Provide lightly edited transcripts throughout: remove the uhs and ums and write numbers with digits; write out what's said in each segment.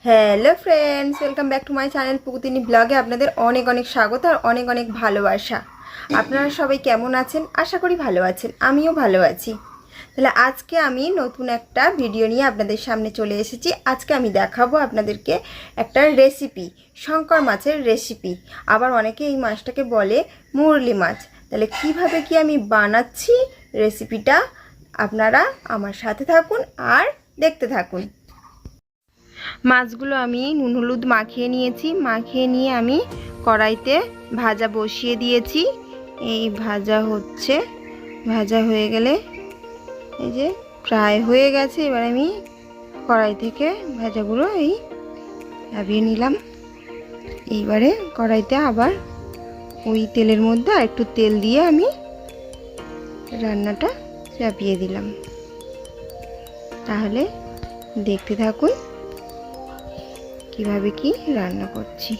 Hello friends, welcome back to my channel পুকুতিনি ব্লগে আপনাদের অনেক অনেক স্বাগত আর অনেক অনেক ভালোবাসা। আপনারা সবাই কেমন আছেন? আশা করি ভালো আছেন, আমিও ভালো আছি। তাহলে আজকে আমি নতুন একটা ভিডিও নিয়ে আপনাদের সামনে চলে এসেছি। আজকে আমি দেখাবো আপনাদেরকে একটা রেসিপি, শঙ্কর মাছের রেসিপি। আবার অনেকে এই মাছটাকে বলে মুরলি মাছ। তাহলে কিভাবে কি আমি বানাচ্ছি রেসিপিটা, আপনারা আমার সাথে থাকুন আর দেখতে থাকুন। মাছগুলো আমি নুন হলুদ মাখিয়ে নিয়েছি। মাখিয়ে নিয়ে আমি কড়াইতে ভাজা বসিয়ে দিয়েছি। এই ভাজা হচ্ছে, ভাজা হয়ে গেলে এই যে প্রায় হয়ে গেছে। এবার আমি কড়াই থেকে ভাজাগুলো নামিয়ে নিলাম। এইবারে কড়াইতে আবার ওই তেলের মধ্যে আর একটু তেল দিয়ে আমি রান্নাটা চাপিয়ে দিলাম। তাহলে দেখতে থাকুন কিভাবে কি রান্না করছি।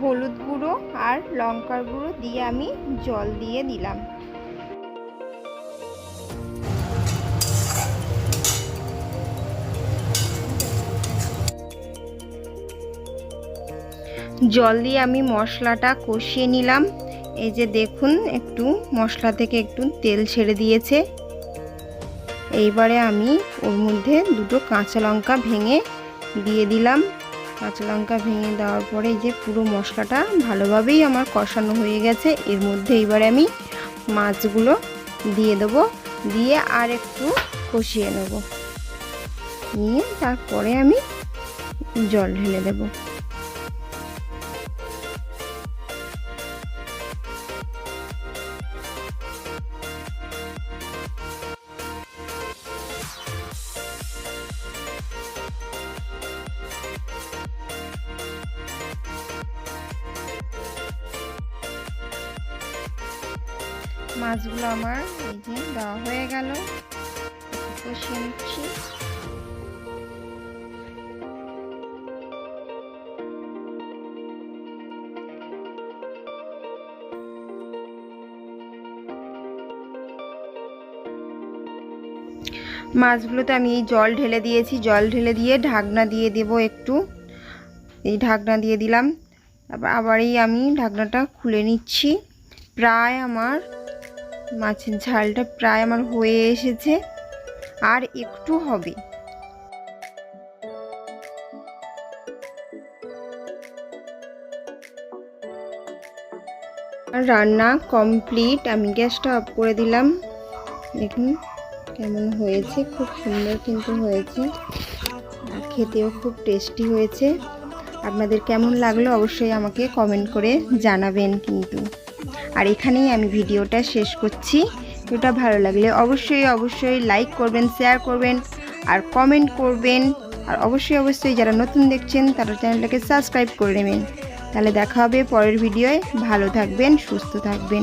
হলুদ গুঁড়ো আর লঙ্কার গুঁড়ো দিয়ে আমি জল দিয়ে দিলাম। জল দিয়ে আমি মশলাটা কষিয়ে নিলাম। এই যে দেখুন, একটু মশলা থেকে একটু তেল ছেড়ে দিয়েছে। এইবারে আমি ওর মধ্যে দুটো কাঁচা লঙ্কা ভেঙে দিয়ে দিলাম। কাঁচা লঙ্কা ভেঙে দেওয়ার পরে এই যে পুরো মশলাটা ভালোভাবেই আমার কষানো হয়ে গেছে। এর মধ্যে এবারে আমি মাছগুলো দিয়ে দেবো, দিয়ে আর একটু কষিয়ে নেব। নিয়ে তারপরে আমি জল ঢেলে দেবো। মাছগুলো আমার এই যে দেওয়া হয়ে গেল, কষিয়ে নিচ্ছি। মাছগুলোতে আমি এই জল ঢেলে দিয়েছি। জল ঢেলে দিয়ে ঢাকনা দিয়ে দেব একটু। এই ঢাকনা দিয়ে দিলাম। তারপর আবারই আমি ঢাকনাটা খুলে নিচ্ছি। প্রায় আমার মাছের ঝালটা প্রায় আমার হয়ে এসেছে, আর একটু হবে। রান্না কমপ্লিট। আমি গ্যাসটা অফ করে দিলাম। দেখুন কেমন হয়েছে, খুব সুন্দর কিন্তু হয়েছে, আর খেতেও খুব টেস্টি হয়েছে। আপনাদের কেমন লাগলো অবশ্যই আমাকে কমেন্ট করে জানাবেন কিন্তু। আর এখানেই আমি ভিডিওটা শেষ করছি। ভিডিওটা ভালো লাগলে অবশ্যই লাইক করবেন, শেয়ার করবেন আর কমেন্ট করবেন। আর অবশ্যই যারা নতুন দেখছেন তারা চ্যানেলটাকে সাবস্ক্রাইব করে নেবেন। তাহলে দেখা হবে পরের ভিডিওয়। ভালো থাকবেন, সুস্থ থাকবেন।